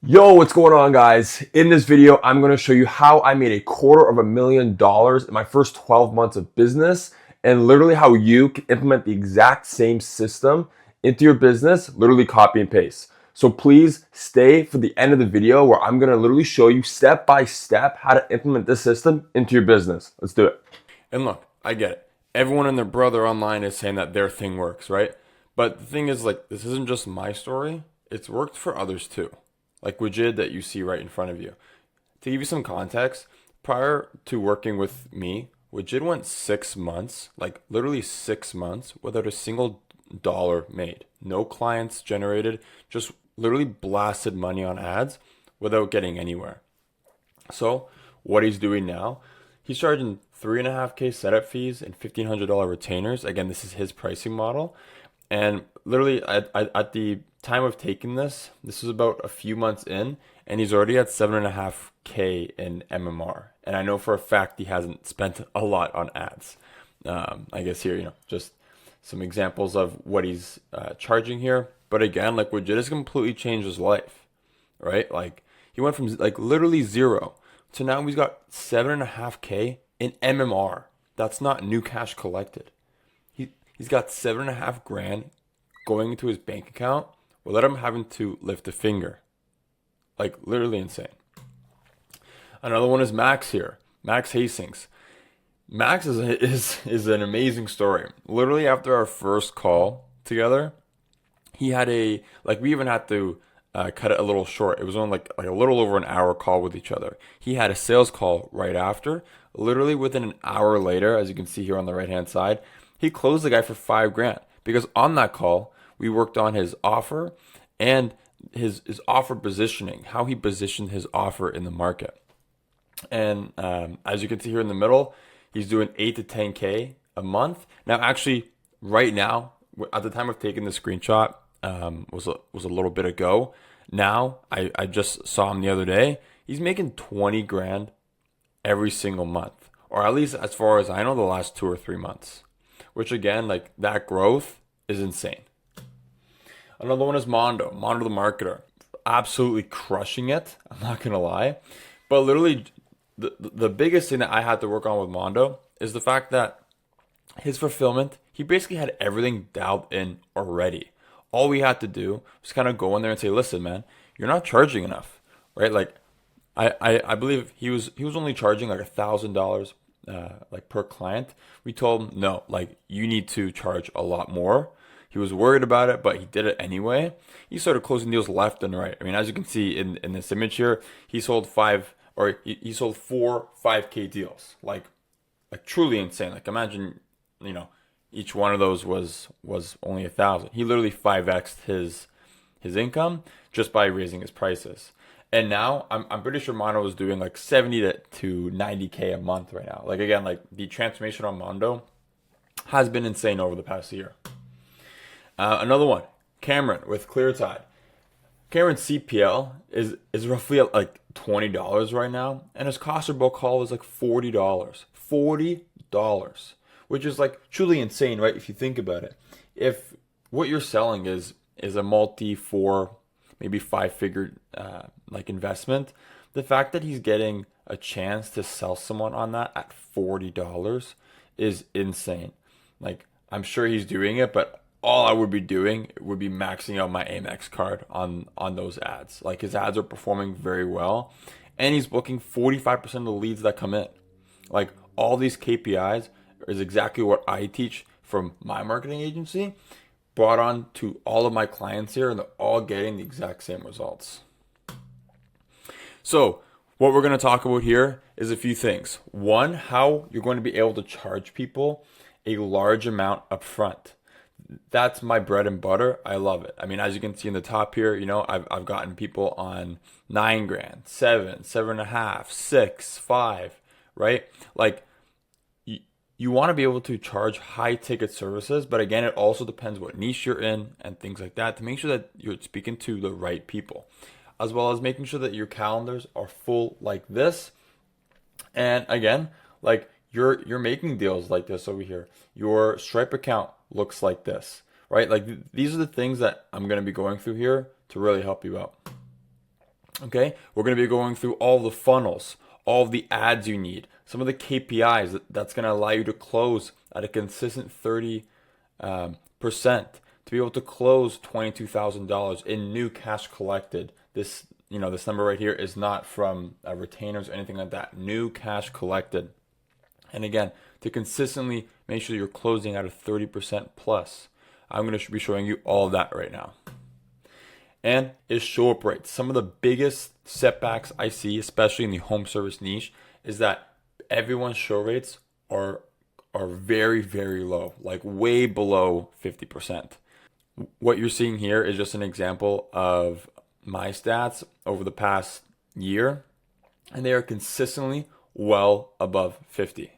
Yo, what's going on, guys? In this video, I'm going to show you how I made $250,000 in my first 12 months of business, and literally how you can implement the exact same system into your business, literally copy and paste. So please stay for the end of the video where I'm going to literally show you step by step how to implement this system into your business. Let's do it. And look, I get it. Everyone and their brother online is saying that their thing works, right? But the thing is, like, this isn't just my story. It's worked for others too. Like Wajid that you see right in front of you. To give you some context, prior to working with me, Wajid went 6 months, like literally 6 months, without a single dollar made. No clients generated, just literally blasted money on ads without getting anywhere. So what he's doing now, he's charging 3.5K setup fees and $1,500 retainers. Again, this is his pricing model. And literally at the time of taking this was about a few months in, and he's already at 7.5K in MMR. And I know for a fact he hasn't spent a lot on ads. I guess here, just some examples of what he's charging here. But again, like Wajid has completely changed his life, right? Like he went from like literally zero to now he's got 7.5K in MMR. That's not new cash collected. He's got 7.5 grand going into his bank account without him having to lift a finger. Like literally insane. Another one is Max here. Max Hastings. Max is an amazing story. Literally after our first call together, he had we even had to cut it a little short. It was only like a little over an hour call with each other. He had a sales call right after. Literally within an hour later, as you can see here on the right hand side, he closed the guy for 5 grand because on that call we worked on his offer and his offer positioning, how he positioned his offer in the market. And as you can see here in the middle, he's doing 8 to 10K a month. Now, actually, right now, at the time of taking the screenshot, was a little bit ago. Now, I just saw him the other day. He's making 20 grand every single month, or at least as far as I know, the last 2 or 3 months. Which again, like that growth is insane. Another one is Mondo the marketer, absolutely crushing it. I'm not gonna lie, but literally the biggest thing that I had to work on with Mondo is the fact that his fulfillment, he basically had everything dialed in already. All we had to do was kind of go in there and say, listen, man, you're not charging enough, right? Like I believe he was only charging like $1,000 like per client. We told him no, like you need to charge a lot more. He was worried about it, but he did it anyway. He started closing deals left and right. I mean, as you can see in this image here, he sold he sold 4 5K deals. Like truly insane. Like imagine, each one of those was only 1,000. He literally 5x'd his income just by raising his prices. And now I'm pretty sure Mondo is doing like 70 to 90K a month right now. Like again, like the transformation on Mondo has been insane over the past year. Another one, Cameron with ClearTide. Cameron's CPL is roughly at like $20 right now, and his cost per book call is like $40. $40, which is like truly insane, right? If you think about it, if what you're selling is a multi four, maybe 5 figure like investment, the fact that he's getting a chance to sell someone on that at $40 is insane. Like I'm sure he's doing it, but all I would be doing would be maxing out my Amex card on those ads. Like his ads are performing very well, and he's booking 45% of the leads that come in. Like all these KPIs is exactly what I teach from my marketing agency, brought on to all of my clients here, and they're all getting the exact same results. So what we're going to talk about here is a few things. One, how you're going to be able to charge people a large amount up front. That's my bread and butter. I love it. I mean, as you can see in the top here, I've gotten people on 9 grand, 7.5, 6, 5, right? Like you want to be able to charge high ticket services, but again, it also depends what niche you're in and things like that to make sure that you're speaking to the right people, as well as making sure that your calendars are full like this. And again, like you're making deals like this over here. Your Stripe account looks like this, right? Like these are the things that I'm going to be going through here to really help you out. Okay, we're going to be going through all the funnels, all the ads you need, some of the KPIs that's going to allow you to close at a consistent 30% to be able to close $22,000 in new cash collected. This, this number right here is not from retainers or anything like that. New cash collected. And again, to consistently make sure you're closing at a 30% plus. I'm going to be showing you all of that right now. And is show up rates. Some of the biggest setbacks I see, especially in the home service niche, is that everyone's show rates are very, very low, like way below 50%. What you're seeing here is just an example of my stats over the past year, and they are consistently well above 50.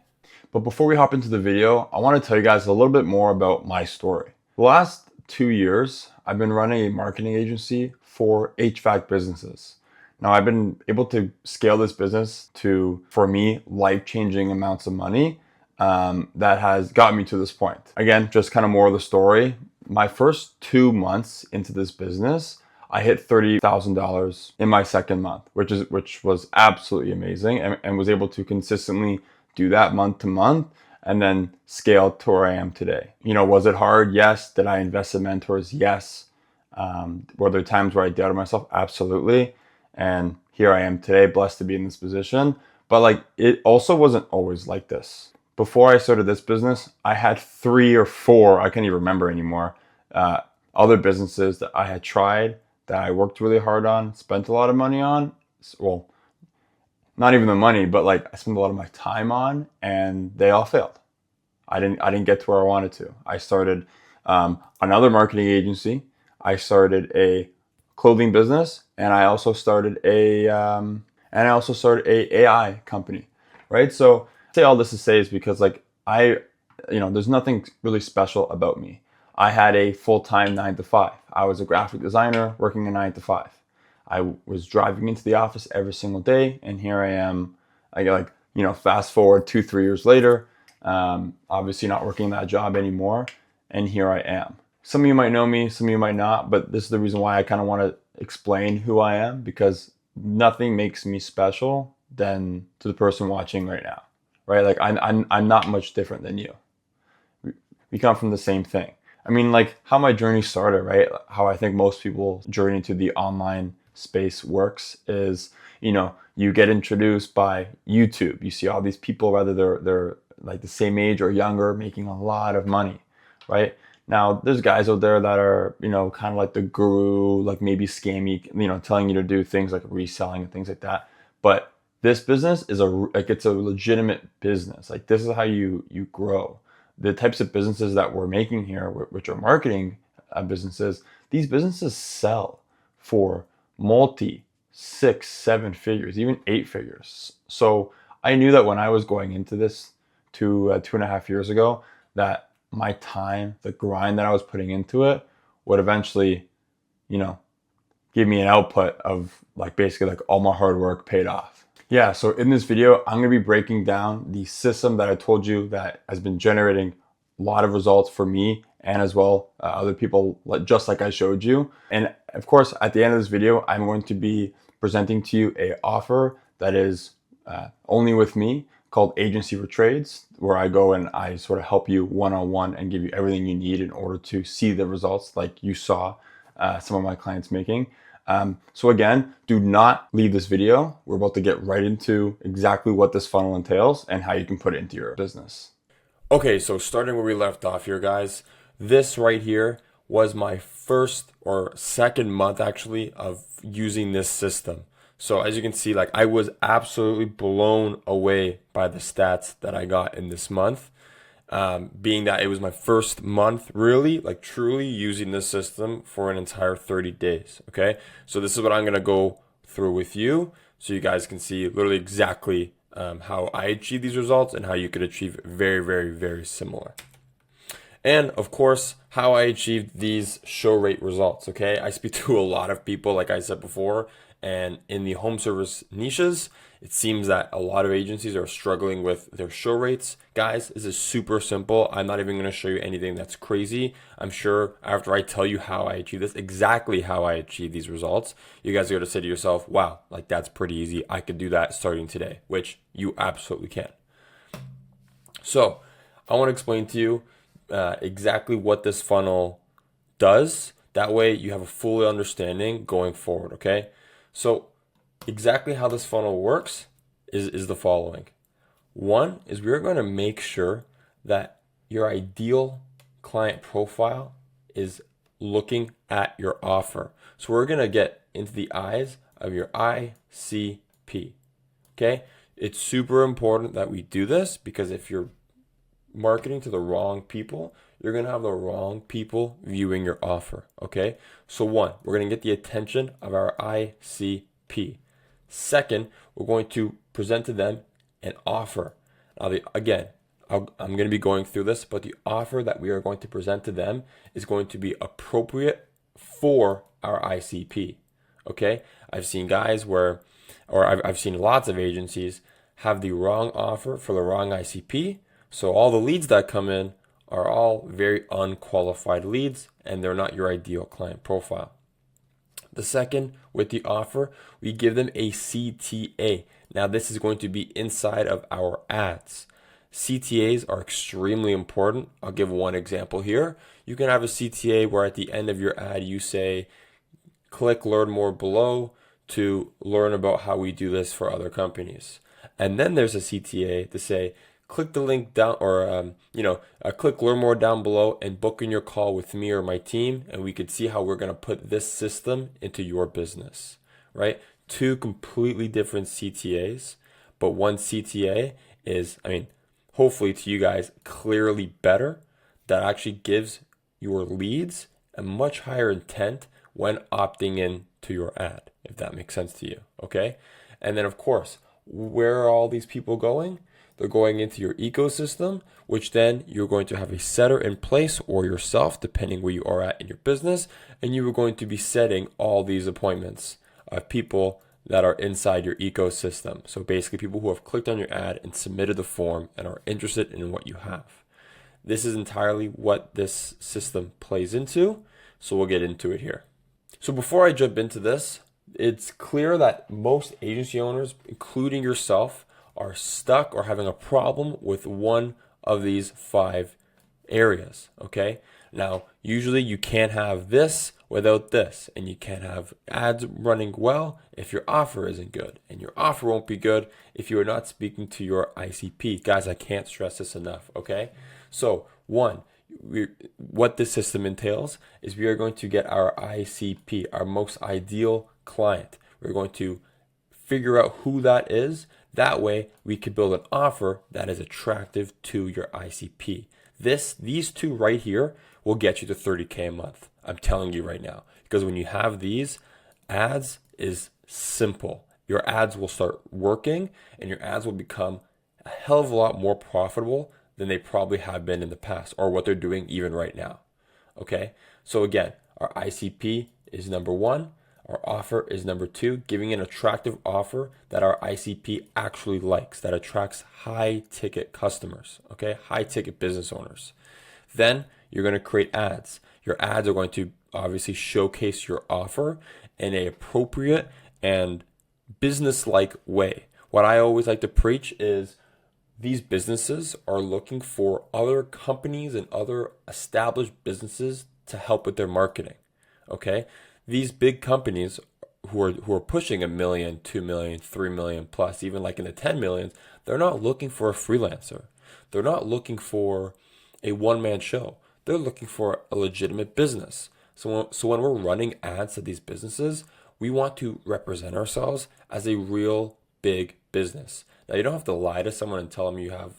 But before we hop into the video, I want to tell you guys a little bit more about my story. The last 2 years, I've been running a marketing agency for HVAC businesses. Now, I've been able to scale this business to, for me, life-changing amounts of money that has gotten me to this point. Again, just kind of more of the story. My first 2 months into this business, I hit $30,000 in my second month, which was absolutely amazing, and was able to consistently do that month to month and then scale to where I am today. Was it hard? Yes. Did I invest in mentors? Yes. Were there times where I doubted myself? Absolutely. And here I am today, blessed to be in this position. But it also wasn't always like this. Before I started this business, I had 3 or 4, I can't even remember anymore, other businesses that I had tried, that I worked really hard on, spent a lot of money on. Well, not even the money, but I spent a lot of my time on, and they all failed. I didn't get to where I wanted to. I started another marketing agency. I started a clothing business, and I also started a AI company, right? So I say all this to say is because there's nothing really special about me. I had a full-time 9 to 5. I was a graphic designer working a 9 to 5. I was driving into the office every single day, and here I am. Fast forward 2-3 years later, obviously not working that job anymore, and here I am. Some of you might know me, some of you might not, but this is the reason why I kind of want to explain who I am, because nothing makes me special than to the person watching right now, right? I'm not much different than you. We come from the same thing. I mean, how my journey started, right? How I think most people's journey to the online space works is, you get introduced by YouTube. You see all these people, whether they're the same age or younger, making a lot of money, right? Now, there's guys out there that are, kind of like the guru, maybe scammy, telling you to do things like reselling and things like that. But this business is it's a legitimate business. This is how you grow. The types of businesses that we're making here, which are marketing businesses, these businesses sell for multi 6, 7 figures, even 8 figures. So I knew that when I was going into this 2.5 years ago, that my time, the grind that I was putting into it, would eventually, give me an output of basically all my hard work paid off. Yeah, so in this video, I'm gonna be breaking down the system that I told you that has been generating a lot of results for me, and as well other people, just like I showed you. And of course, at the end of this video, I'm going to be presenting to you a offer that is only with me, called Agency for Trades, where I go and I sort of help you one-on-one and give you everything you need in order to see the results like you saw some of my clients making. So again, do not leave this video. We're about to get right into exactly what this funnel entails and how you can put it into your business. Okay, so starting where we left off here, guys, this right here was my first or second month actually of using this system. So as you can see, I was absolutely blown away by the stats that I got in this month, being that it was my first month really, truly using this system for an entire 30 days. Okay, so this is what I'm going to go through with you so you guys can see literally exactly how I achieve these results and how you could achieve very, very, very similar. And of course, how I achieved these show rate results. Okay, I speak to a lot of people, like I said before, And in the home service niches, it seems that a lot of agencies are struggling with their show rates. Guys, this is super simple. I'm not even going to show you anything that's crazy. I'm sure after I tell you how I achieve this, exactly how I achieve these results, you guys are going to say to yourself, wow, like that's pretty easy. I could do that starting today, which you absolutely can. So I want to explain to you exactly what this funnel does. That way you have a full understanding going forward, okay? So exactly how this funnel works is the following. One is we're going to make sure that your ideal client profile is looking at your offer. So we're going to get into the eyes of your ICP, okay? It's super important that we do this because if you're marketing to the wrong people, you're going to have the wrong people viewing your offer, okay? So one, we're going to get the attention of our ICP. Second, we're going to present to them an offer. Now, I'm going to be going through this, but the offer that we are going to present to them is going to be appropriate for our ICP, okay? I've seen guys I've seen lots of agencies have the wrong offer for the wrong ICP. So all the leads that come in are all very unqualified leads and they're not your ideal client profile. The second, with the offer, we give them a CTA. Now this is going to be inside of our ads. CTAs are extremely important. I'll give one example here. You can have a CTA where at the end of your ad you say, click learn more below to learn about how we do this for other companies. And then there's a CTA to say, click the link down or, click learn more down below and book in your call with me or my team. And we could see how we're going to put this system into your business, right? Two completely different CTAs, but one CTA is, hopefully to you guys, clearly better. That actually gives your leads a much higher intent when opting in to your ad, if that makes sense to you, okay? And then of course, where are all these people going? They're going into your ecosystem, which then you're going to have a setter in place or yourself, depending where you are at in your business. And you are going to be setting all these appointments of people that are inside your ecosystem. So basically people who have clicked on your ad and submitted the form and are interested in what you have. This is entirely what this system plays into. So we'll get into it here. So before I jump into this, it's clear that most agency owners, including yourself, are stuck or having a problem with one of these 5 areas, okay? Now, usually you can't have this without this, and you can't have ads running well if your offer isn't good, and your offer won't be good if you are not speaking to your ICP. Guys, I can't stress this enough, okay? So, one, what this system entails is we are going to get our ICP, our most ideal client. We're going to figure out who that is. That way we can build an offer that is attractive to your ICP. These two right here will get you to $30K a month. I'm telling you right now, because when you have these, ads is simple. Your ads will start working and your ads will become a hell of a lot more profitable than they probably have been in the past or what they're doing even right now. Okay. So again, our ICP is number 1. Our offer is number 2, giving an attractive offer that our ICP actually likes, that attracts high ticket customers, okay? High ticket business owners. Then you're going to create ads. Your ads are going to obviously showcase your offer in an appropriate and business-like way. What I always like to preach is these businesses are looking for other companies and other established businesses to help with their marketing, okay? These big companies who are pushing $1 million, $2 million, $3 million plus, even like in the 10 millions, they're not looking for a freelancer. They're not looking for a one-man show. They're looking for a legitimate business. So when we're running ads to these businesses, we want to represent ourselves as a real big business. Now, you don't have to lie to someone and tell them you have,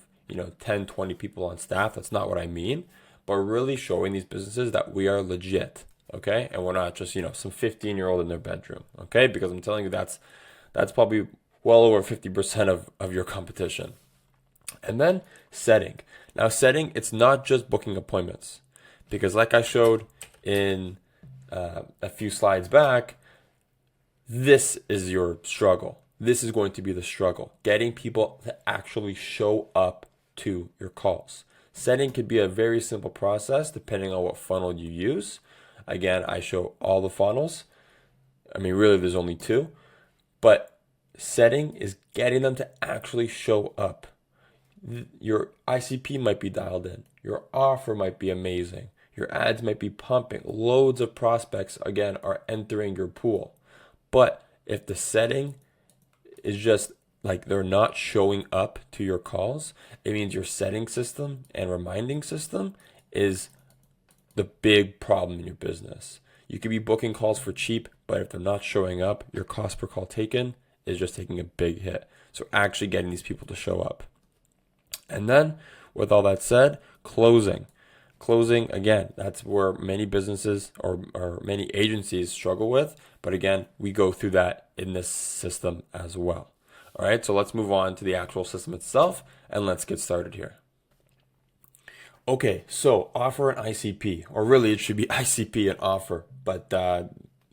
10, 20 people on staff. That's not what I mean. But really showing these businesses that we are legit. Okay, and we're not just some 15-year-old in their bedroom. Okay, because I'm telling you that's probably well over 50% of your competition. And then setting. Now setting, it's not just booking appointments, because like I showed in a few slides back, This is your struggle. This is going to be the struggle, getting people to actually show up to your calls. Setting could be a very simple process depending on what funnel you use. Again, I show all the funnels. I mean, really, there's only two, but setting is getting them to actually show up. Your ICP might be dialed in. Your offer might be amazing. Your ads might be pumping. Loads of prospects, again, are entering your pool. But if the setting is just like they're not showing up to your calls, it means your setting system and reminding system is the big problem in your business. You could be booking calls for cheap, but if they're not showing up, your cost per call taken is just taking a big hit. So actually getting these people to show up. And then with all that said, closing. Closing, again, that's where many businesses or many agencies struggle with. But again, we go through that in this system as well. All right, so let's move on to the actual system itself and let's get started here. Okay, so offer and ICP, or really it should be ICP and offer, but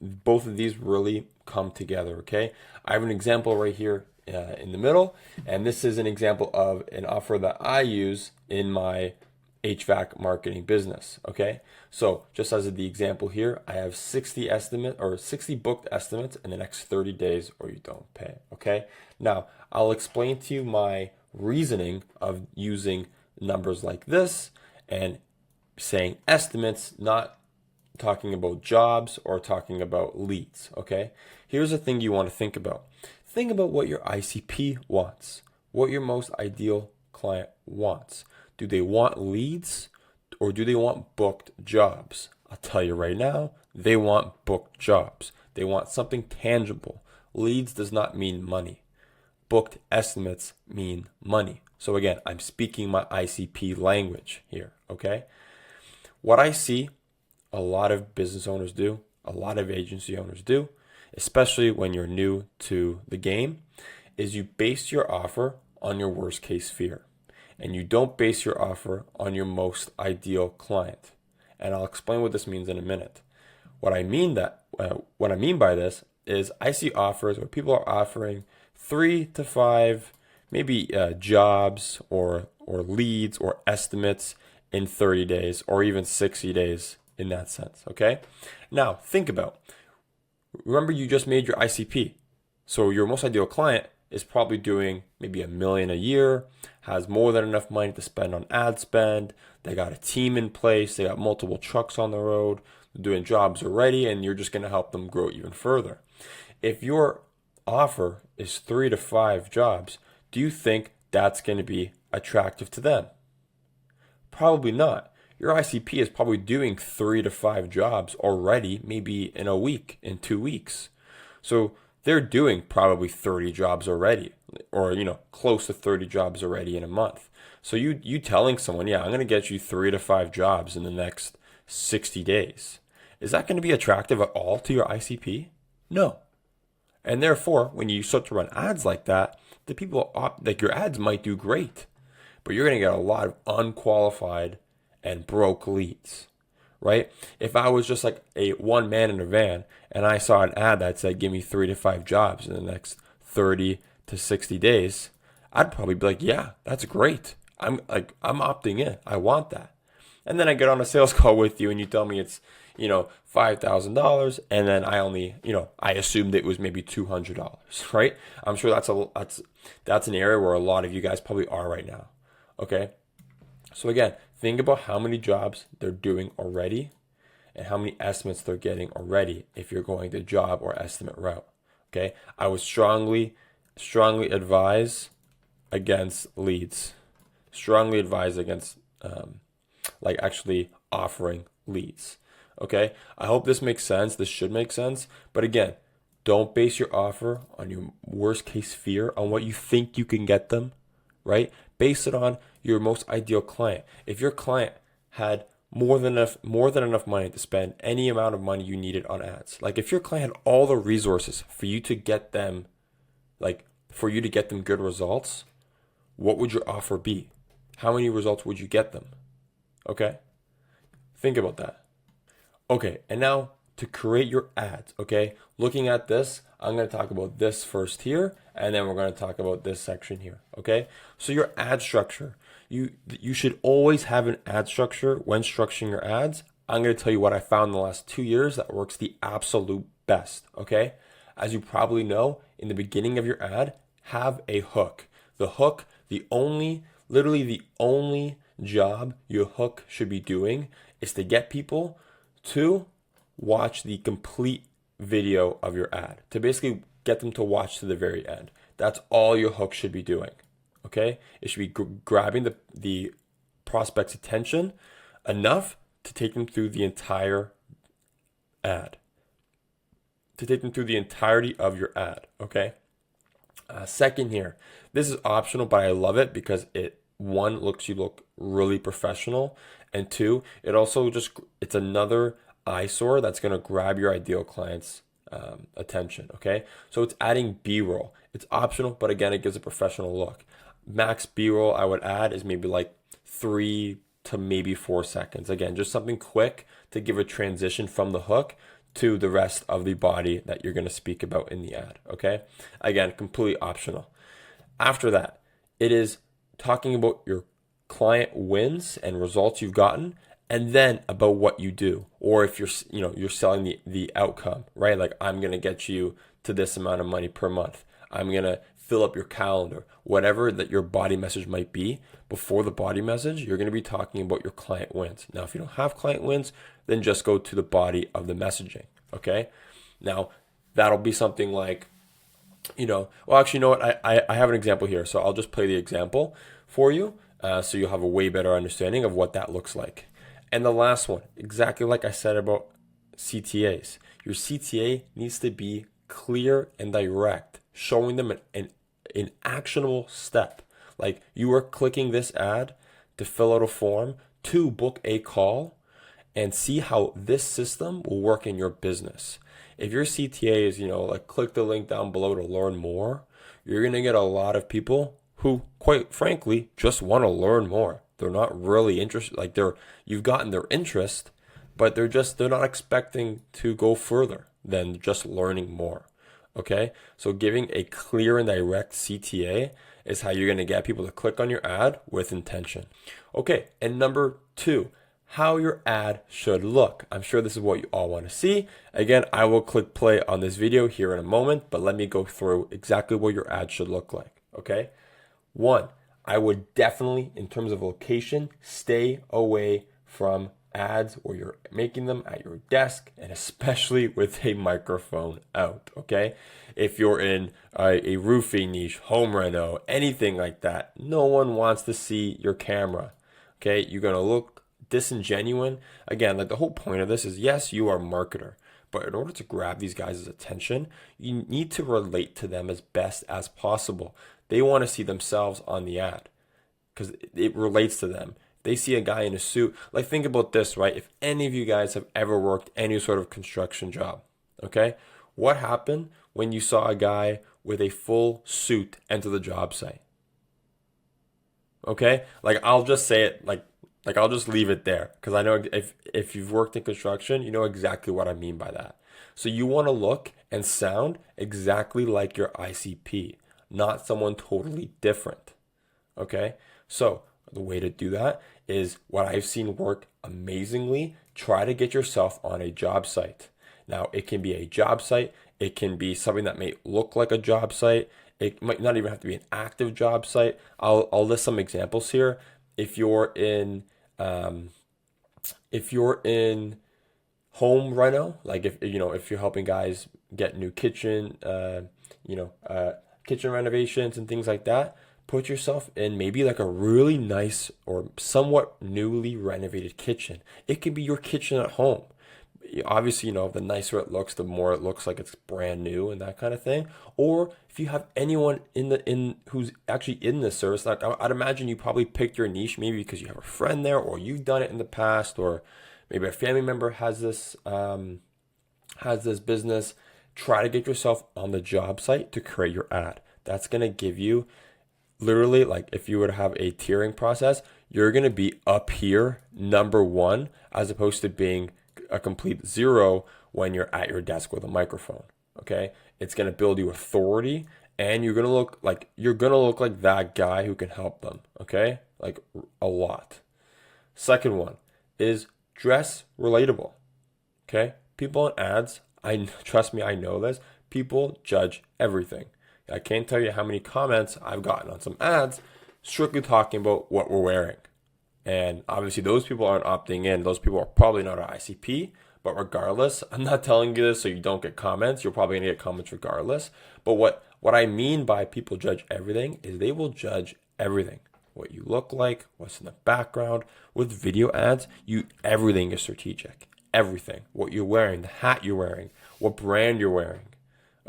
both of these really come together, okay? I have an example right here in the middle, and this is an example of an offer that I use in my HVAC marketing business, okay? So just as the example here, I have 60 booked estimates in the next 30 days or you don't pay, okay? Now, I'll explain to you my reasoning of using numbers like this and saying estimates, not talking about jobs or talking about leads, okay? Here's a thing you want to think about. Think about what your ICP wants, what your most ideal client wants. Do they want leads or do they want booked jobs? I'll tell you right now, they want booked jobs. They want something tangible. Leads does not mean money. Booked estimates mean money. So again, I'm speaking my ICP language here, okay? What I see a lot of business owners do, a lot of agency owners do, especially when you're new to the game, is you base your offer on your worst case fear. And you don't base your offer on your most ideal client. And I'll explain what this means in a minute. What I mean by this is I see offers where people are offering 3 to 5 maybe jobs or leads or estimates in 30 days or even 60 days in that sense, okay? Now, remember you just made your ICP. So your most ideal client is probably doing maybe $1 million a year, has more than enough money to spend on ad spend. They got a team in place. They got multiple trucks on the road. They're doing jobs already, and you're just going to help them grow even further. If your offer is 3 to 5 jobs, do you think that's going to be attractive to them? Probably not. Your ICP is probably doing 3 to 5 jobs already, maybe in a week, in 2 weeks. So they're doing probably 30 jobs already, or close to 30 jobs already in a month. So you telling someone, yeah, I'm going to get you 3 to 5 jobs in the next 60 days. Is that going to be attractive at all to your ICP? No. And therefore, when you start to run ads like that, the people like your ads might do great, but you're going to get a lot of unqualified and broke leads. Right? If I was just like a one man in a van and I saw an ad that said, give me 3 to 5 jobs in the next 30 to 60 days, I'd probably be like, yeah, that's great. I'm opting in. I want that. And then I get on a sales call with you and you tell me it's, $5,000. And then I only, I assumed it was maybe $200, right? I'm sure that's an area where a lot of you guys probably are right now. Okay. So again, think about how many jobs they're doing already and how many estimates they're getting already if you're going the job or estimate route. Okay. I would strongly advise against leads. Strongly advise against actually offering leads. Okay. I hope this makes sense. This should make sense. But again, don't base your offer on your worst case fear, on what you think you can get them, right? Base it on your most ideal client. If your client had more than enough money to spend any amount of money you needed on ads, like if your client had all the resources for you to get them, good results, what would your offer be? How many results would you get them? Okay? Think about that. Okay, and now to create your ads, okay? Looking at this, I'm going to talk about this first here, and then we're going to talk about this section here. Okay. So your ad structure, you should always have an ad structure when structuring your ads. I'm going to tell you what I found in the last 2 years that works the absolute best. Okay. As you probably know, in the beginning of your ad, have a hook. The hook, literally the only job your hook should be doing is to get people to watch the complete video of your ad, to basically get them to watch to the very end. That's all your hook should be doing. Okay? It should be grabbing the prospect's attention enough to take them through the entire ad, to take them through the entirety of your ad. Okay? Second here, this is optional, but I love it because one, you look really professional, and two, it's another eyesore that's going to grab your ideal client's attention. Okay, so it's adding B-roll. It's optional, but again, it gives a professional look. Max B-roll I would add is maybe like 3 to maybe 4 seconds. Again, just something quick to give a transition from the hook to the rest of the body that you're going to speak about in the ad. Okay, again, completely optional. After that, it is talking about your client wins and results you've gotten, and then about what you do, or if you're selling the outcome, right? Like, I'm going to get you to this amount of money per month. I'm going to fill up your calendar, whatever that your body message might be. Before the body message, you're going to be talking about your client wins. Now, if you don't have client wins, then just go to the body of the messaging. Okay. Now, that'll be something like, well, actually, you know what? I have an example here. So I'll just play the example for you, so you'll have a way better understanding of what that looks like. And the last one, exactly like I said about CTAs. Your CTA needs to be clear and direct, showing them an actionable step. Like, you are clicking this ad to fill out a form to book a call and see how this system will work in your business. If your CTA is, like, click the link down below to learn more, you're going to get a lot of people who, quite frankly, just want to learn more. They're not really interested. Like, you've gotten their interest, but they're not expecting to go further than just learning more. Okay? So giving a clear and direct CTA is how you're going to get people to click on your ad with intention. Okay, and number 2, how your ad should look. I'm sure this is what you all want to see. Again, I will click play on this video here in a moment, but let me go through exactly what your ad should look like. Okay? 1, I would definitely, in terms of location, stay away from ads where you're making them at your desk, and especially with a microphone out. Okay? If you're in a roofing niche, home reno, anything like that, no one wants to see your camera. Okay? You're going to look disingenuous. Again, like, the whole point of this is, yes, you are a marketer, but in order to grab these guys' attention, you need to relate to them as best as possible. They want to see themselves on the ad because it relates to them. They see a guy in a suit. Like, think about this, right? If any of you guys have ever worked any sort of construction job, okay? What happened when you saw a guy with a full suit enter the job site? Okay? Like, I'll just say it, like I'll just leave it there, because I know if you've worked in construction, you know exactly what I mean by that. So you want to look and sound exactly like your ICP, not someone totally different. Okay? So the way to do that is what I've seen work amazingly. Try to get yourself on a job site. Now, it can be a job site. It can be something that may look like a job site. It might not even have to be an active job site. I'll list some examples here. If you're in home reno, like if you're helping guys get new kitchen, kitchen renovations and things like that, put yourself in maybe like a really nice or somewhat newly renovated kitchen. It can be your kitchen at home. Obviously, the nicer it looks, the more it looks like it's brand new and that kind of thing. Or if you have anyone who's actually in this service, like, I'd imagine you probably picked your niche maybe because you have a friend there, or you've done it in the past, or maybe a family member has this business. Try to get yourself on the job site to create your ad. That's gonna give you, literally, like, if you were to have a tiering process, you're gonna be up here, number 1, as opposed to being a complete 0 when you're at your desk with a microphone. Okay? It's going to build you authority, and you're going to look like that guy who can help them, okay? Like a lot. Second one is dress relatable. Okay? People in ads, trust me, I know this. People judge everything. I can't tell you how many comments I've gotten on some ads strictly talking about what we're wearing. And obviously those people aren't opting in. Those people are probably not our ICP, but regardless, I'm not telling you this so you don't get comments. You're probably going to get comments regardless. But what I mean by people judge everything is they will judge everything. What you look like, what's in the background. With video ads, everything is strategic. Everything. What you're wearing, the hat you're wearing, what brand you're wearing.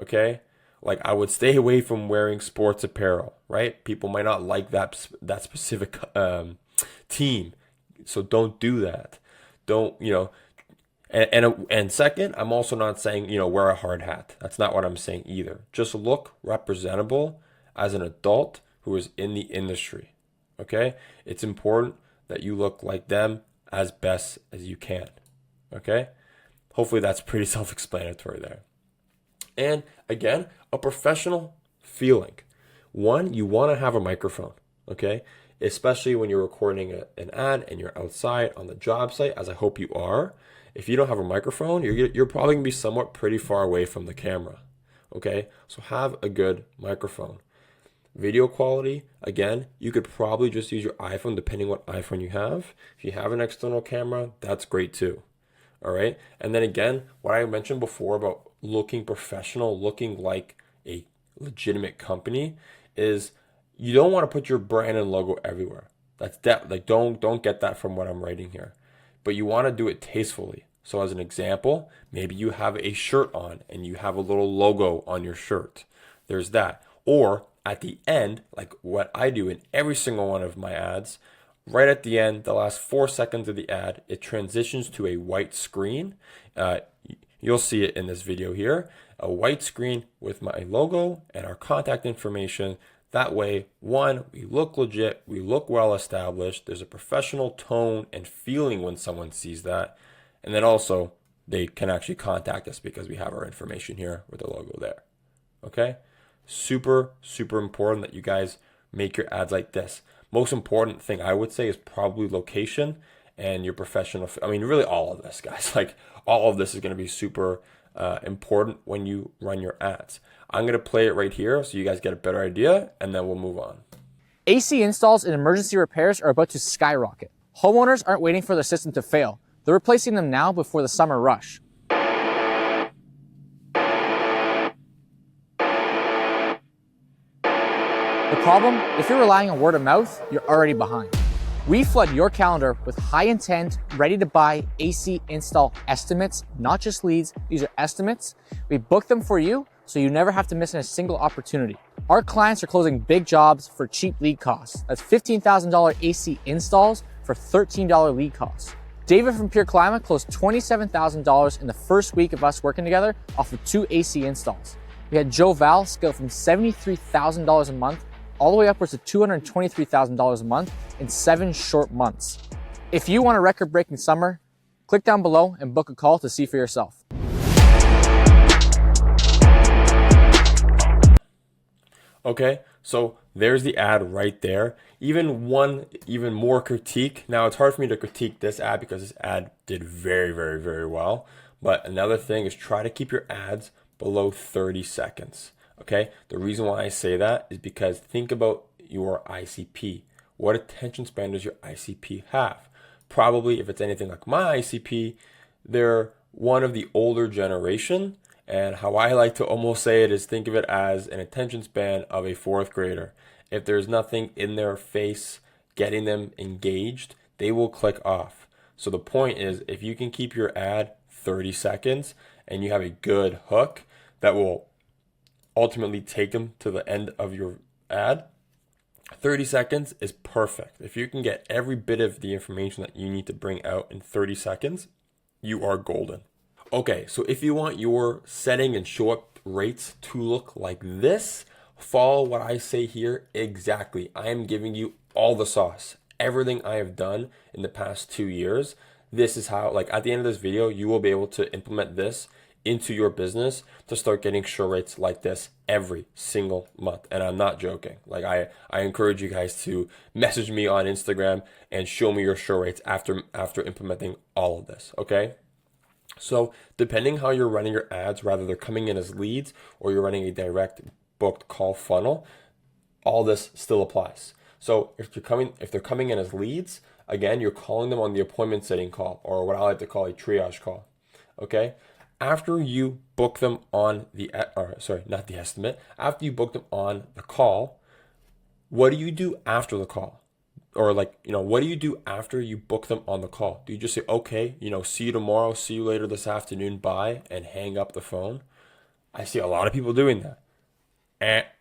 Okay? Like I would stay away from wearing sports apparel, right? People might not like that specific team. So don't do that. Don't, and second, I'm also not saying, wear a hard hat. That's not what I'm saying either. Just look representable as an adult who is in the industry. Okay? It's important that you look like them as best as you can. Okay? Hopefully that's pretty self-explanatory there. And again, a professional feeling. One, you want to have a microphone. Okay? Especially when you're recording an ad and you're outside on the job site, as I hope you are. If you don't have a microphone, you're probably going to be somewhat pretty far away from the camera. Okay? So have a good microphone. Video quality, again, you could probably just use your iPhone depending what iPhone you have. If you have an external camera, that's great too. All right? And then again, what I mentioned before about looking professional, looking like a legitimate company is you don't want to put your brand and logo everywhere. Don't get that from what I'm writing here. But you want to do it tastefully. So as an example, maybe you have a shirt on and you have a little logo on your shirt. There's that. Or at the end, like what I do in every single one of my ads, right at the end, the last 4 seconds of the ad, it transitions to a white screen. You'll see it in this video here. A white screen with my logo and our contact information. That way, one, we look legit, we look well established. There's a professional tone and feeling when someone sees that. And then also, they can actually contact us because we have our information here with the logo there. Okay? Super, super important that you guys make your ads like this. Most important thing I would say is probably location and your professional. I mean, really all of this, guys. Like all of this is going to be super important when you run your ads. I'm going to play it right here so you guys get a better idea, and then we'll move on. AC installs and emergency repairs are about to skyrocket. Homeowners aren't waiting for their system to fail. They're replacing them now before the summer rush. The problem, if you're relying on word of mouth, you're already behind. We flood your calendar with high intent, ready to buy AC install estimates, not just leads. These are estimates. We book them for you so you never have to miss a single opportunity. Our clients are closing big jobs for cheap lead costs. That's $15,000 AC installs for $13 lead costs. David from Pure Climate closed $27,000 in the first week of us working together off of 2 AC installs. We had Joe Val scale from $73,000 a month all the way upwards to $223,000 a month in 7 short months. If you want a record-breaking summer, click down below and book a call to see for yourself. Okay, so there's the ad right there. Even more critique. Now, it's hard for me to critique this ad because this ad did very, very, very well. But another thing is try to keep your ads below 30 seconds. Okay, the reason why I say that is because think about your ICP. What attention span does your ICP have? Probably, if it's anything like my ICP, they're one of the older generation. And how I like to almost say it is think of it as an attention span of a 4th grader. If there's nothing in their face getting them engaged, they will click off. So the point is, if you can keep your ad 30 seconds and you have a good hook that will ultimately take them to the end of your ad, 30 seconds is perfect. If you can get every bit of the information that you need to bring out in 30 seconds, you are golden. Okay, so if you want your setting and show up rates to look like this, follow what I say here exactly. I am giving you all the sauce. Everything I have done in the past 2 years, this is how, like at the end of this video, you will be able to implement this into your business to start getting show rates like this every single month. And I'm not joking. Like I encourage you guys to message me on Instagram and show me your show rates after implementing all of this, okay? So depending how you're running your ads, whether they're coming in as leads or you're running a direct booked call funnel, all this still applies. So if they're coming in as leads, again, you're calling them on the appointment setting call, or what I like to call a triage call. Okay? After you book them on not the estimate, after you book them on the call, what do you do after the call? Or what do you do after you book them on the call? Do you just say, okay, see you tomorrow, see you later this afternoon, bye, and hang up the phone? I see a lot of people doing that.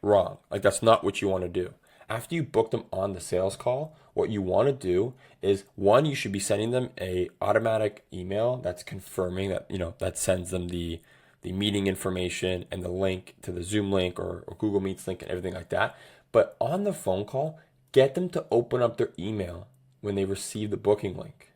Wrong. Like, that's not what you want to do. After you book them on the sales call, what you want to do is, one, you should be sending them a automatic email that's confirming that, that sends them the meeting information and the link to the Zoom link or Google Meets link and everything like that. But on the phone call, get them to open up their email when they receive the booking link.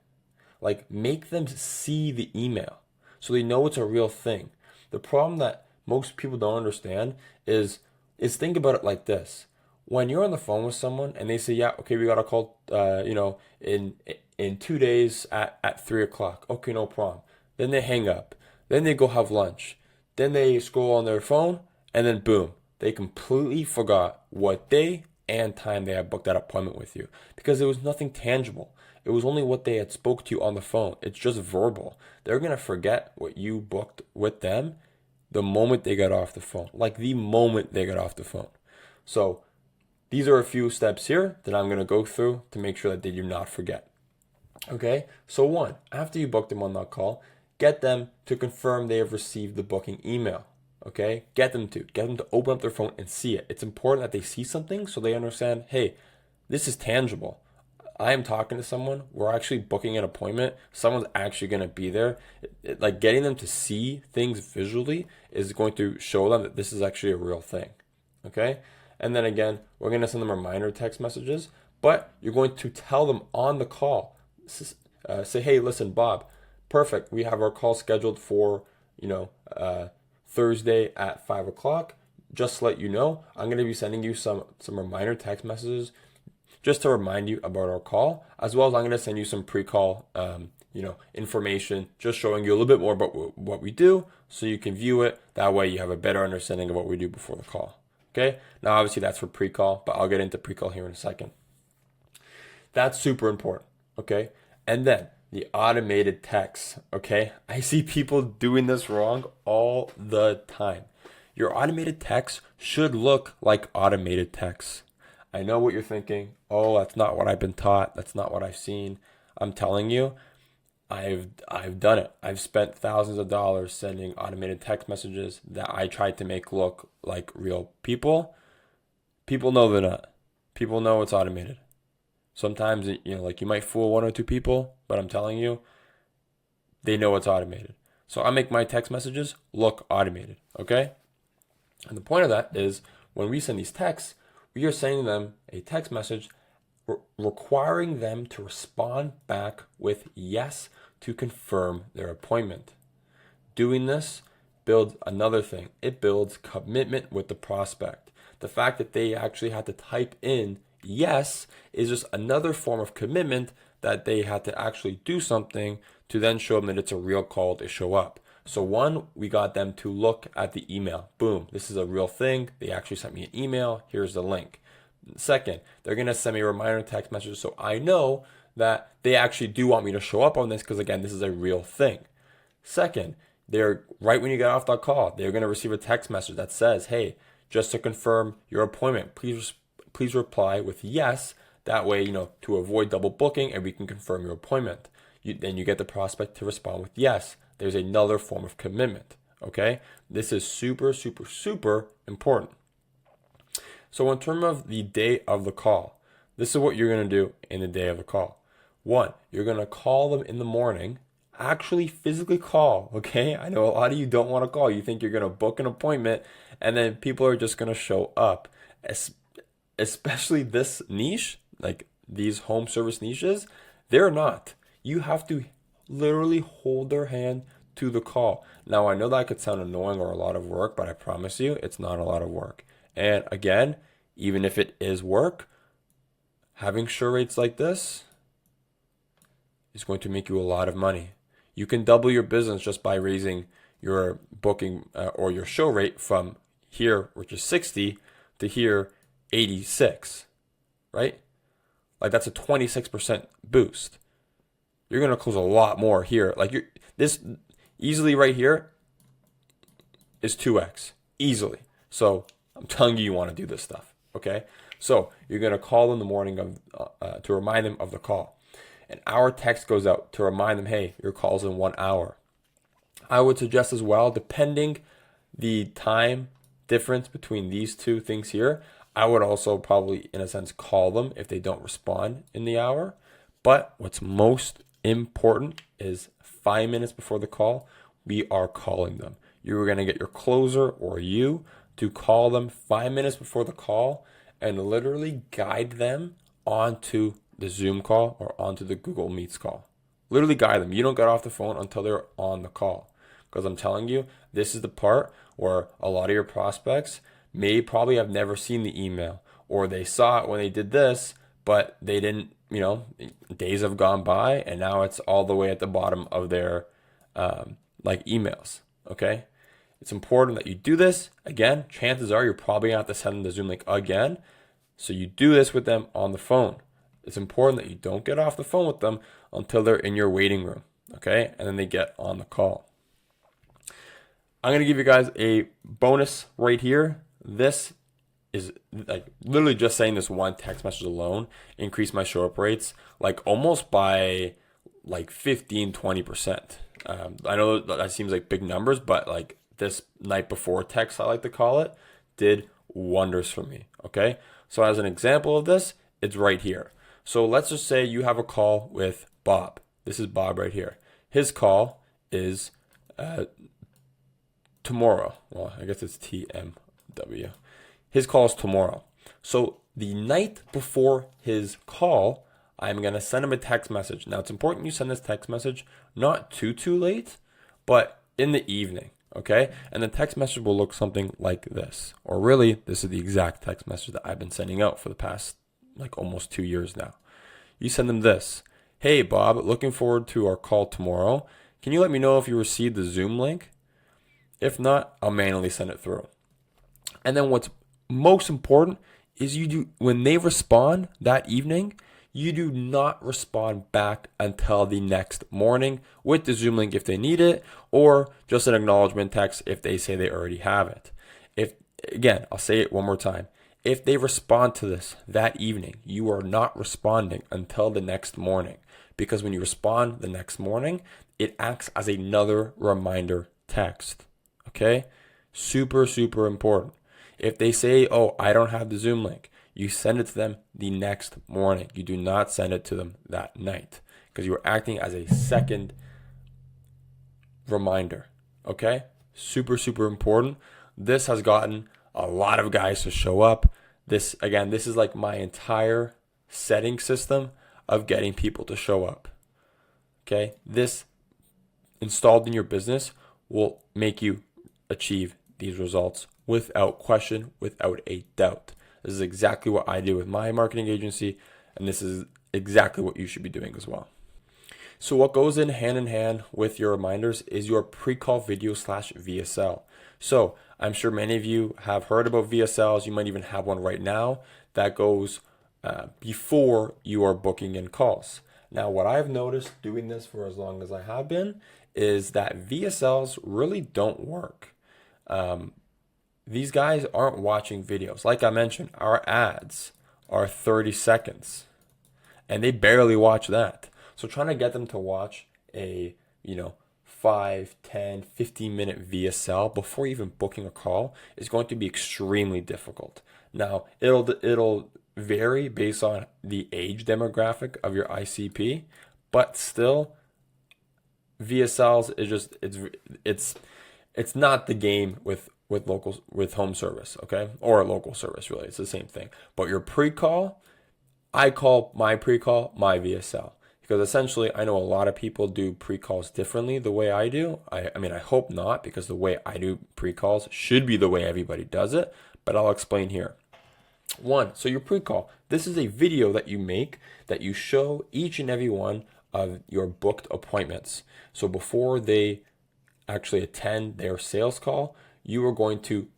Like, make them see the email so they know it's a real thing. The problem that most people don't understand is think about it like this. When you're on the phone with someone and they say, yeah, okay, we got a call, in 2 days at 3:00. Okay, no problem. Then they hang up. Then they go have lunch. Then they scroll on their phone, and then boom, they completely forgot what day and time they had booked that appointment with you, because there was nothing tangible. It was only what they had spoke to you on the phone. It's just verbal. They're going to forget what you booked with them the moment they got off the phone. Like, the moment they got off the phone. So these are a few steps here that I'm going to go through to make sure that they do not forget. Okay, so one, after you book them on that call, get them to confirm they have received the booking email. Okay, get them to open up their phone and see it. It's important that they see something so they understand, hey, this is tangible. I am talking to someone. We're actually booking an appointment. Someone's actually going to be there. Like, getting them to see things visually is going to show them that this is actually a real thing. Okay, and then again, we're going to send them reminder text messages, but you're going to tell them on the call. Say, hey, listen, Bob, perfect. We have our call scheduled for, Thursday at 5:00. Just to let you know, I'm going to be sending you some reminder text messages just to remind you about our call, as well as I'm going to send you some pre-call, information, just showing you a little bit more about what we do, so you can view it. That way you have a better understanding of what we do before the call. Okay. Now, obviously that's for pre-call, but I'll get into pre-call here in a second. That's super important. Okay. And then the automated text. Okay. I see people doing this wrong all the time. Your automated text should look like automated text. I know what you're thinking. Oh, that's not what I've been taught. That's not what I've seen. I'm telling you, I've done it. I've spent thousands of dollars sending automated text messages that I tried to make look like real people. People know they're not. People know it's automated. Sometimes, you might fool one or two people, but I'm telling you, they know it's automated. So I make my text messages look automated, okay? And the point of that is, when we send these texts, we are sending them a text message requiring them to respond back with yes to confirm their appointment. Doing this builds another thing. It builds commitment with the prospect. The fact that they actually had to type in yes is just another form of commitment that they had to actually do something to then show them that it's a real call to show up. So one, we got them to look at the email. Boom, this is a real thing. They actually sent me an email. Here's the link. Second, they're going to send me a reminder text message so I know that they actually do want me to show up on this, because again, this is a real thing. Second, they're right when you get off that call, they're going to receive a text message that says, hey, just to confirm your appointment, please reply with yes. That way, to avoid double booking, and we can confirm your appointment. Then you get the prospect to respond with yes. There's another form of commitment. Okay, this is super, super, super important. So in terms of the day of the call, this is what you're going to do in the day of the call. One, you're going to call them in the morning. Actually physically call, okay? I know a lot of you don't want to call. You think you're going to book an appointment and then people are just going to show up. Especially this niche, like these home service niches, they're not. You have to literally hold their hand, to the call. Now, I know that could sound annoying or a lot of work, but I promise you it's not a lot of work. And again, even if it is work, having sure rates like this is going to make you a lot of money. You can double your business just by raising your booking or your show rate from here, which is 60, to here, 86, right? Like that's a 26% boost. You're going to close a lot more here. Like this easily right here is 2x, easily. So I'm telling you, you want to do this stuff, okay? So you're going to call in the morning of to remind them of the call. An hour text goes out to remind them, hey, your call's in 1 hour. I would suggest as well, depending the time difference between these two things here, I would also probably, in a sense, call them if they don't respond in the hour. But what's most important is 5 minutes before the call, we are calling them. You're going to get your closer or you to call them 5 minutes before the call and literally guide them onto the Zoom call or onto the Google Meets call. Literally guide them. You don't get off the phone until they're on the call. Because I'm telling you, this is the part where a lot of your prospects may probably have never seen the email, or they saw it when they did this, but they didn't, days have gone by and now it's all the way at the bottom of their emails. Okay. It's important that you do this. Again, chances are you're probably going to have to send them the Zoom link again. So you do this with them on the phone. It's important that you don't get off the phone with them until they're in your waiting room. Okay. And then they get on the call. I'm going to give you guys a bonus right here. This is like literally just saying this one text message alone increased my show up rates like almost by like 15-20%. I know that seems like big numbers, but like this night before text, I like to call it, did wonders for me. Okay. So as an example of this, it's right here. So let's just say you have a call with Bob. This is Bob right here. His call is tomorrow. Well, I guess it's TMW. His call is tomorrow. So the night before his call, I'm going to send him a text message. Now, it's important you send this text message not too late, but in the evening, okay? And the text message will look something like this. Or really, this is the exact text message that I've been sending out for the past like almost 2 years now. You send them this. Hey, Bob, looking forward to our call tomorrow. Can you let me know if you received the Zoom link? If not, I'll manually send it through. And then what's most important is when they respond that evening, you do not respond back until the next morning with the Zoom link if they need it, or just an acknowledgement text if they say they already have it. Again, I'll say it one more time. If they respond to this that evening, you are not responding until the next morning, because when you respond the next morning, it acts as another reminder text. Okay? Super, super important. If they say, oh, I don't have the Zoom link, you send it to them the next morning. You do not send it to them that night, because you're acting as a second reminder. Okay? Super, super important. This has gotten a lot of guys to show up. This is like my entire setting system of getting people to show up. Okay? This installed in your business will make you achieve these results without question, without a doubt. This is exactly what I do with my marketing agency, and this is exactly what you should be doing as well. So what goes in hand with your reminders is your pre-call video / VSL. So I'm sure many of you have heard about VSLs. You might even have one right now that goes before you are booking in calls. Now, what I've noticed doing this for as long as I have been is that VSLs really don't work. These guys aren't watching videos. Like I mentioned, our ads are 30 seconds and they barely watch that. So trying to get them to watch a, 5, 10, 15-minute VSL before even booking a call is going to be extremely difficult. Now, it'll vary based on the age demographic of your ICP, but still VSLs is it's not the game with home service, okay? Or local service, really. It's the same thing. But your pre-call, I call my pre-call my VSL. because essentially I know a lot of people do pre-calls differently the way I do. I mean, I hope not, because the way I do pre-calls should be the way everybody does it, but I'll explain here. One, so your pre-call, this is a video that you make that you show each and every one of your booked appointments. So before they actually attend their sales call, you are going to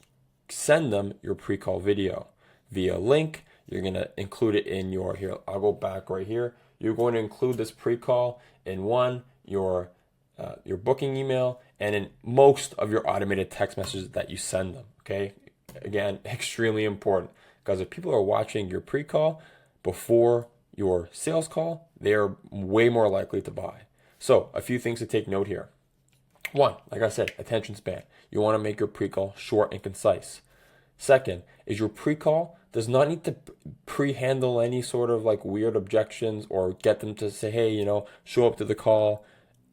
send them your pre-call video via link. You're going to include it in your, here, I'll go back right here. You're going to include this pre-call in your booking email and in most of your automated text messages that you send them, okay? Again, extremely important, because if people are watching your pre-call before your sales call, they're way more likely to buy. So a few things to take note here. One, like I said, attention span. You want to make your pre-call short and concise. Second is your pre-call does not need to pre-handle any sort of like weird objections or get them to say, hey, show up to the call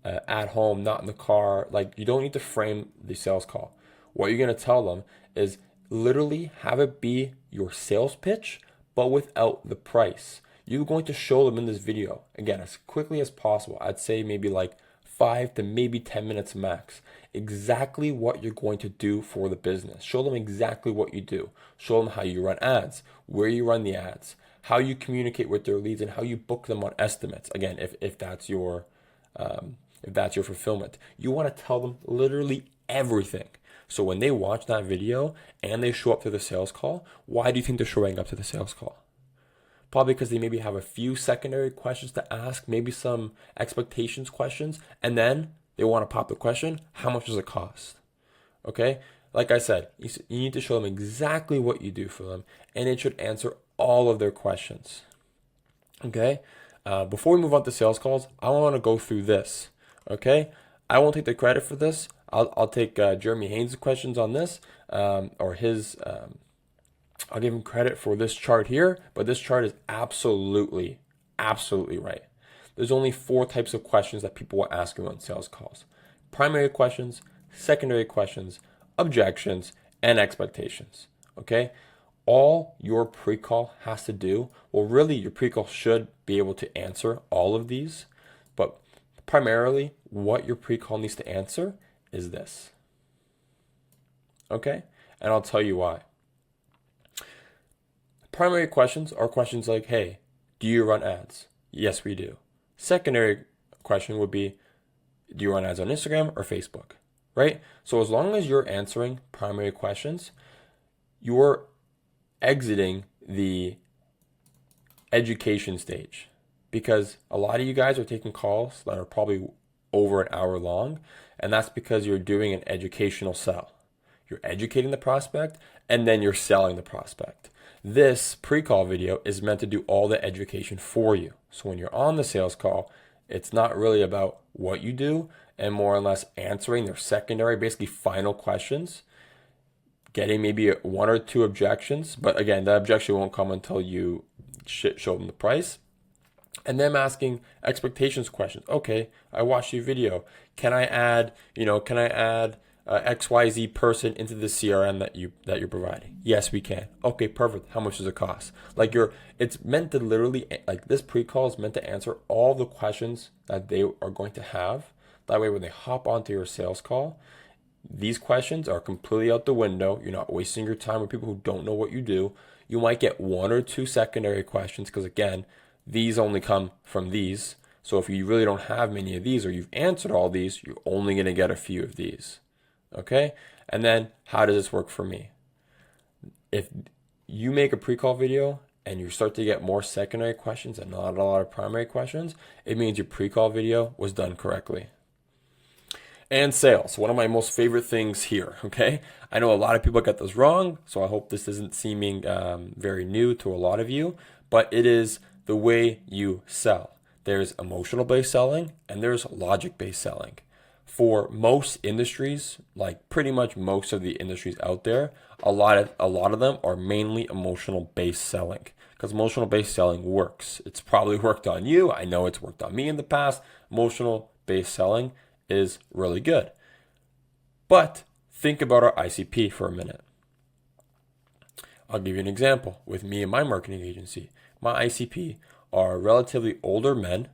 at home, not in the car. Like, you don't need to frame the sales call. What you're going to tell them is literally have it be your sales pitch, but without the price. You're going to show them in this video, again, as quickly as possible. I'd say maybe like 5 to maybe 10 minutes max, exactly what you're going to do for the business. Show them exactly what you do. Show them how you run ads, where you run the ads, how you communicate with their leads, and how you book them on estimates. Again, if that's your fulfillment, you want to tell them literally everything. So when they watch that video and they show up to the sales call, why do you think they're showing up to the sales call? Probably because they maybe have a few secondary questions to ask, maybe some expectations questions, and then they want to pop the question, how much does it cost? Okay? Like I said, you need to show them exactly what you do for them, and it should answer all of their questions. Okay? Before we move on to sales calls, I want to go through this. Okay? I won't take the credit for this. I'll take Jeremy Haynes' questions on this, or his... I'll give him credit for this chart here, but this chart is absolutely right. There's only 4 types of questions that people will ask you on sales calls: primary questions, secondary questions, objections, and expectations. Okay? All your pre-call has to do, well, really your pre-call should be able to answer all of these, but primarily what your pre-call needs to answer is this. Okay? And I'll tell you why. Primary questions are questions like, hey, do you run ads? Yes, we do. Secondary question would be, do you run ads on Instagram or Facebook? Right? So as long as you're answering primary questions, you're exiting the education stage, because a lot of you guys are taking calls that are probably over an hour long, and that's because you're doing an educational sell. You're educating the prospect, and then you're selling the prospect. This pre-call video is meant to do all the education for you. So when you're on the sales call, it's not really about what you do, and more or less answering their secondary, basically final questions, getting maybe 1 or 2 objections. But again, that objection won't come until you show them the price. And them asking expectations questions. Okay, I watched your video. Can I add XYZ person into the CRM that you're providing? Yes, we can. Okay, perfect. How much does it cost? It's meant to literally, like, this pre-call is meant to answer all the questions that they are going to have. That way, when they hop onto your sales call, these questions are completely out the window. You're not wasting your time with people who don't know what you do. You might get 1 or 2 secondary questions, because again, these only come from these. So if you really don't have many of these, or you've answered all these, you're only going to get a few of these. Okay? And then how does this work for me? If you make a pre-call video and you start to get more secondary questions and not a lot of primary questions, it means your pre-call video was done correctly. And sales, one of my most favorite things here. Okay? I know a lot of people get this wrong, so I hope this isn't seeming very new to a lot of you, but it is the way you sell. There's emotional-based selling and there's logic-based selling. For most industries, like pretty much most of the industries out there, a lot of them are mainly emotional-based selling, because emotional-based selling works. It's probably worked on you. I know it's worked on me in the past. Emotional-based selling is really good. But think about our ICP for a minute. I'll give you an example. With me and my marketing agency, my ICP are relatively older men,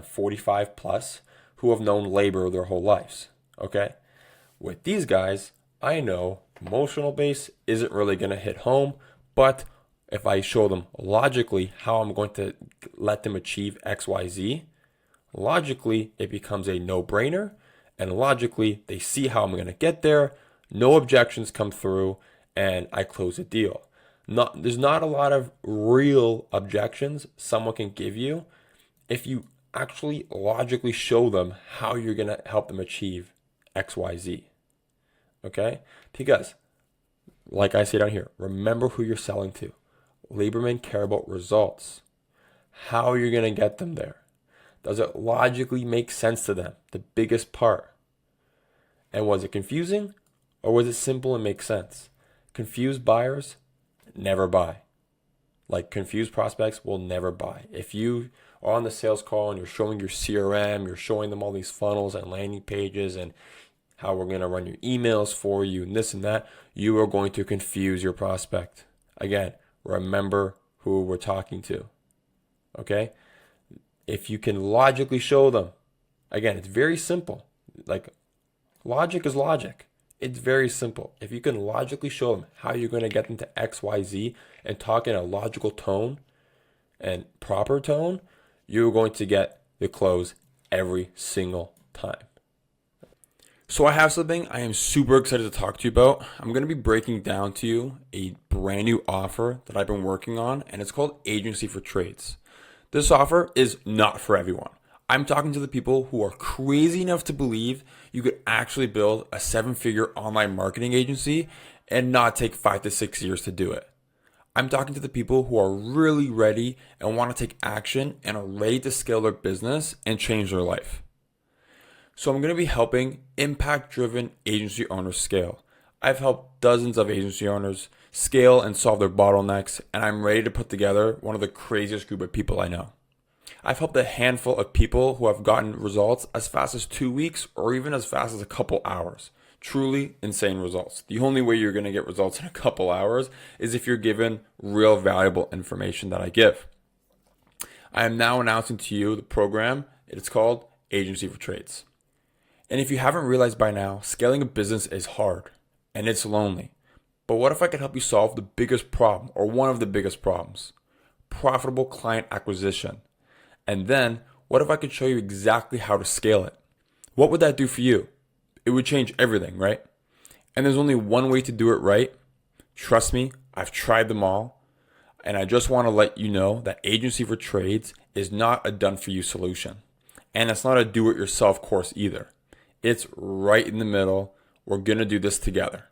45 plus who have known labor their whole lives. Okay? With these guys, I know emotional base isn't really going to hit home, but if I show them logically how I'm going to let them achieve XYZ, logically it becomes a no-brainer, and logically they see how I'm going to get there, no objections come through, and I close a deal. There's not a lot of real objections someone can give you if you actually logically show them how you're going to help them achieve XYZ. Okay? Because, like I say down here, remember who you're selling to. Labormen care about results. How you're going to get them there. Does it logically make sense to them? The biggest part. And was it confusing or was it simple and make sense? Confused buyers never buy. Like confused prospects will never buy. If you are on the sales call and you're showing your CRM, you're showing them all these funnels and landing pages and how we're going to run your emails for you and this and that, you are going to confuse your prospect. Again, remember who we're talking to. Okay? If you can logically show them, again, it's very simple. Like, logic is logic. It's very simple. If you can logically show them how you're going to get them to XYZ and talk in a logical tone and proper tone, you're going to get the close every single time. So I have something I am super excited to talk to you about. I'm going to be breaking down to you a brand new offer that I've been working on, and it's called Agency for Trades. This offer is not for everyone. I'm talking to the people who are crazy enough to believe you could actually build a 7-figure online marketing agency and not take 5 to 6 years to do it. I'm talking to the people who are really ready and want to take action and are ready to scale their business and change their life. So I'm going to be helping impact-driven agency owners scale. I've helped dozens of agency owners scale and solve their bottlenecks, and I'm ready to put together one of the craziest group of people I know. I've helped a handful of people who have gotten results as fast as 2 weeks or even as fast as a couple hours. Truly insane results. The only way you're going to get results in a couple hours is if you're given real valuable information that I give. I am now announcing to you the program. It's called Agency for Trades. And if you haven't realized by now, scaling a business is hard and it's lonely. But what if I could help you solve the biggest problem or one of the biggest problems? Profitable client acquisition. And then what if I could show you exactly how to scale it? What would that do for you? It would change everything, right? And there's only one way to do it right. Trust me, I've tried them all. And I just want to let you know that Agency for Trades is not a done-for-you solution. And it's not a do-it-yourself course either. It's right in the middle. We're going to do this together.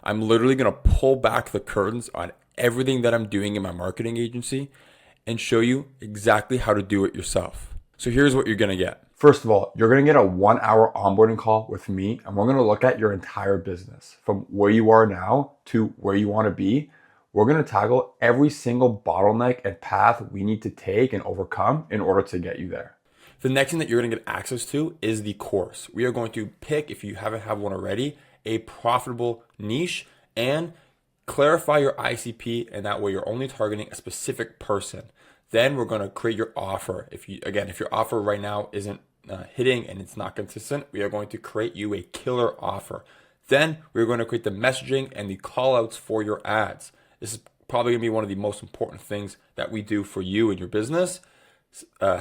I'm literally going to pull back the curtains on everything that I'm doing in my marketing agency and show you exactly how to do it yourself. So here's what you're going to get. First of all, you're going to get a 1-hour onboarding call with me, and we're going to look at your entire business from where you are now to where you want to be. We're going to tackle every single bottleneck and path we need to take and overcome in order to get you there. The next thing that you're going to get access to is the course. We are going to pick, if you haven't had one already, a profitable niche and clarify your ICP, and that way you're only targeting a specific person. Then we're going to create your offer. If your offer right now isn't hitting and it's not consistent, we are going to create you a killer offer. Then we're going to create the messaging and the call outs for your ads. This is probably going to be one of the most important things that we do for you and your business.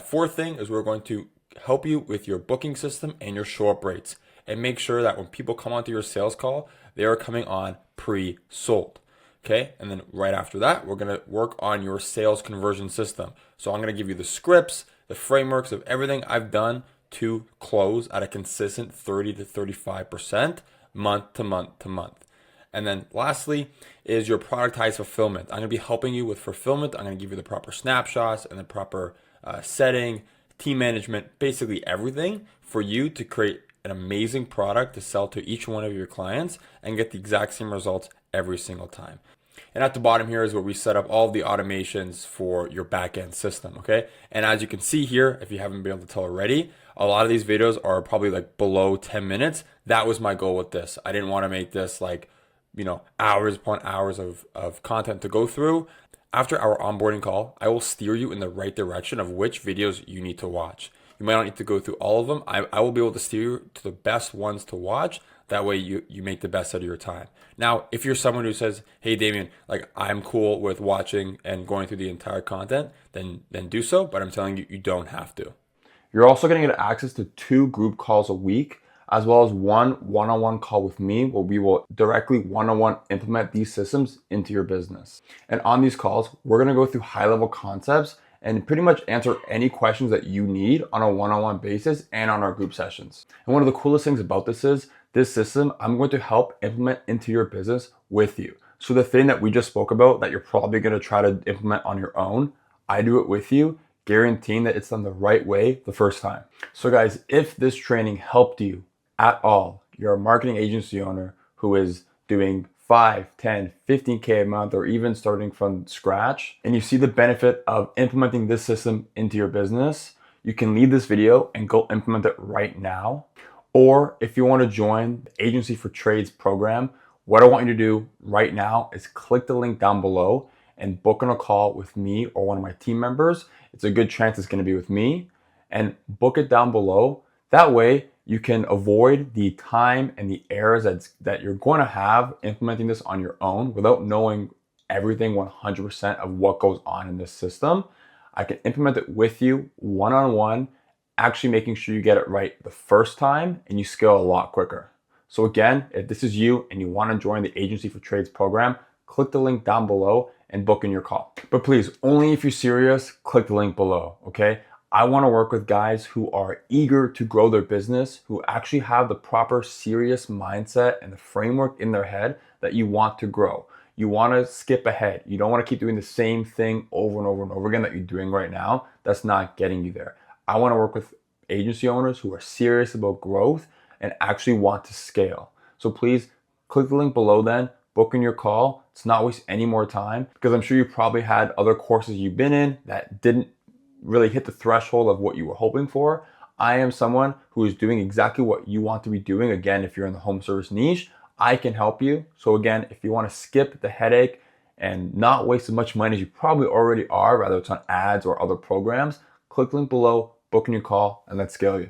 Fourth thing is we're going to help you with your booking system and your show up rates, and make sure that when people come onto your sales call, they are coming on pre-sold. Okay, and then right after that, we're going to work on your sales conversion system. So I'm going to give you the scripts, the frameworks of everything I've done to close at a consistent 30 to 35% month to month to month. And then lastly is your productized fulfillment. I'm going to be helping you with fulfillment. I'm going to give you the proper snapshots and the proper setting, team management, basically everything for you to create an amazing product to sell to each one of your clients and get the exact same results every single time. And at the bottom here is where we set up all of the automations for your back-end system, okay? And as you can see here, if you haven't been able to tell already, a lot of these videos are probably like below 10 minutes. That was my goal with this. I didn't want to make this like, hours upon hours of content to go through. After our onboarding call, I will steer you in the right direction of which videos you need to watch. You might not need to go through all of them. I will be able to steer you to the best ones to watch. That way you make the best out of your time. Now, if you're someone who says, hey, Damien, like I'm cool with watching and going through the entire content, then do so. But I'm telling you, you don't have to. You're also going to get access to 2 group calls a week, as well as 1 one-on-one call with me where we will directly one-on-one implement these systems into your business. And on these calls, we're going to go through high-level concepts and pretty much answer any questions that you need on a one-on-one basis and on our group sessions. And one of the coolest things about this is this system I'm going to help implement into your business with you. So the thing that we just spoke about that you're probably going to try to implement on your own, I do it with you, guaranteeing that it's done the right way the first time. So guys, if this training helped you at all, you're a marketing agency owner who is doing 5, 10, 15K a month, or even starting from scratch, and you see the benefit of implementing this system into your business, you can leave this video and go implement it right now. Or if you want to join the Agency for Trades program, what I want you to do right now is click the link down below and book on a call with me or one of my team members. It's a good chance it's going to be with me, and book it down below. That way you can avoid the time and the errors that you're going to have implementing this on your own without knowing everything 100% of what goes on in this system. I can implement it with you one-on-one, actually making sure you get it right the first time and you scale a lot quicker. So again, if this is you and you want to join the Agency for Trades program, click the link down below and book in your call. But please, only if you're serious, click the link below, okay? I want to work with guys who are eager to grow their business, who actually have the proper serious mindset and the framework in their head that you want to grow. You want to skip ahead. You don't want to keep doing the same thing over and over and over again that you're doing right now. That's not getting you there. I want to work with agency owners who are serious about growth and actually want to scale. So please click the link below then, book in your call. Let's not waste any more time, because I'm sure you probably had other courses you've been in that didn't really hit the threshold of what you were hoping for. I am someone who is doing exactly what you want to be doing. Again, if you're in the home service niche, I can help you. So again, if you want to skip the headache and not waste as much money as you probably already are, whether it's on ads or other programs, click the link below, book in your call, and let's scale you.